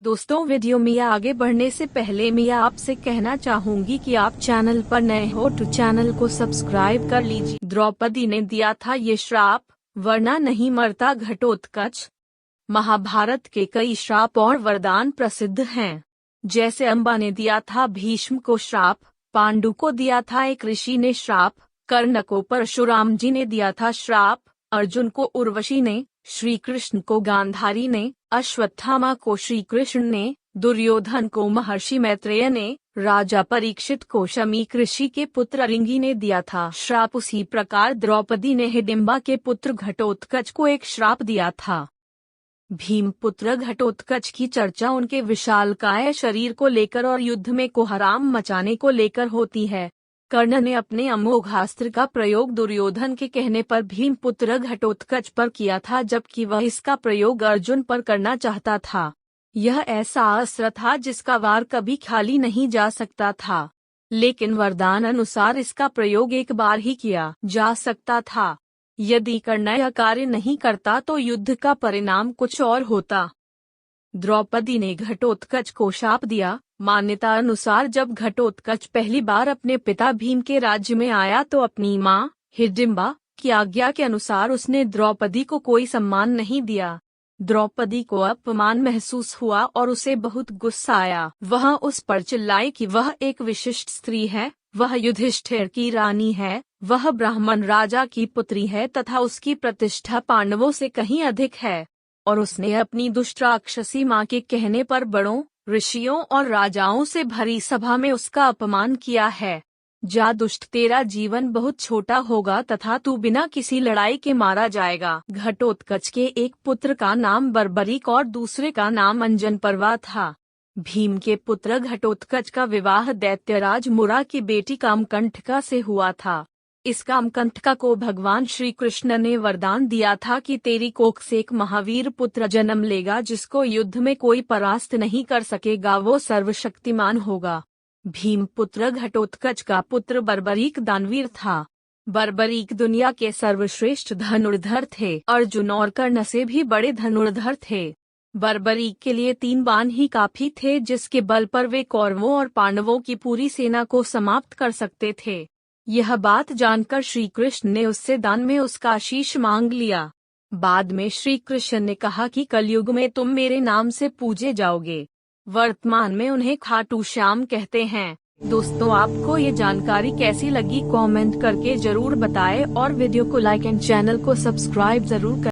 दोस्तों, वीडियो में आगे बढ़ने से पहले मैं आपसे कहना चाहूंगी कि आप चैनल पर नए हो तो चैनल को सब्सक्राइब कर लीजिए। द्रौपदी ने दिया था ये श्राप, वरना नहीं मरता घटोत्कच। महाभारत के कई श्राप और वरदान प्रसिद्ध हैं। जैसे अम्बा ने दिया था भीष्म को श्राप, पांडु को दिया था एक ऋषि ने श्राप, कर्ण को परशुराम जी ने दिया था श्राप, अर्जुन को उर्वशी ने, श्री कृष्ण को गांधारी ने, अश्वत्थामा को श्री कृष्ण ने, दुर्योधन को महर्षि मैत्रेय ने, राजा परीक्षित को शमीक ऋषि के पुत्र अरिंगी ने दिया था श्राप। उसी प्रकार द्रौपदी ने हिडिंबा के पुत्र घटोत्कच को एक श्राप दिया था। भीमपुत्र घटोत्कच की चर्चा उनके विशालकाय शरीर को लेकर और युद्ध में कोहराम मचाने को लेकर होती है। कर्ण ने अपने अमोघास्त्र का प्रयोग दुर्योधन के कहने पर भीमपुत्र घटोत्कच पर किया था, जबकि वह इसका प्रयोग अर्जुन पर करना चाहता था। यह ऐसा अस्त्र था जिसका वार कभी खाली नहीं जा सकता था, लेकिन वरदान अनुसार इसका प्रयोग एक बार ही किया जा सकता था। यदि कर्ण यह कार्य नहीं करता तो युद्ध का परिणाम कुछ और होता। द्रौपदी ने घटोत्कच को शाप दिया। मान्यता अनुसार जब घटोत्कच पहली बार अपने पिता भीम के राज्य में आया तो अपनी मां हिडिंबा की आज्ञा के अनुसार उसने द्रौपदी को कोई सम्मान नहीं दिया। द्रौपदी को अपमान महसूस हुआ और उसे बहुत गुस्सा आया। वह उस पर चिल्लाई कि वह एक विशिष्ट स्त्री है, वह युधिष्ठिर की रानी है, वह ब्राह्मण राजा की पुत्री है तथा उसकी प्रतिष्ठा पांडवों से कहीं अधिक है। और उसने अपनी दुष्ट राक्षसी मां के कहने पर बड़ों, ऋषियों और राजाओं से भरी सभा में उसका अपमान किया है। जा दुष्ट, तेरा जीवन बहुत छोटा होगा तथा तू बिना किसी लड़ाई के मारा जाएगा। घटोत्कच के एक पुत्र का नाम बर्बरीक और दूसरे का नाम अंजनपर्वा था। भीम के पुत्र घटोत्कच का विवाह दैत्यराज मुरा की बेटी कामकंटका से हुआ था। इस कामकंटका को भगवान श्री कृष्ण ने वरदान दिया था कि तेरी कोख से एक महावीर पुत्र जन्म लेगा, जिसको युद्ध में कोई परास्त नहीं कर सकेगा, वो सर्वशक्तिमान होगा। भीम पुत्र घटोत्कच का पुत्र बर्बरीक दानवीर था। बर्बरीक दुनिया के सर्वश्रेष्ठ धनुर्धर थे। अर्जुन और कर्ण से भी बड़े धनुर्धर थे। बर्बरीक के लिए 3 बाण ही काफी थे, जिसके बल पर वे कौरवों और पांडवों की पूरी सेना को समाप्त कर सकते थे। यह बात जानकर श्री कृष्ण ने उससे दान में उसका शीश मांग लिया। बाद में श्री कृष्ण ने कहा कि कलयुग में तुम मेरे नाम से पूजे जाओगे। वर्तमान में उन्हें खाटू श्याम कहते हैं। दोस्तों, आपको ये जानकारी कैसी लगी कमेंट करके जरूर बताएं और वीडियो को लाइक एंड चैनल को सब्सक्राइब जरूर करें।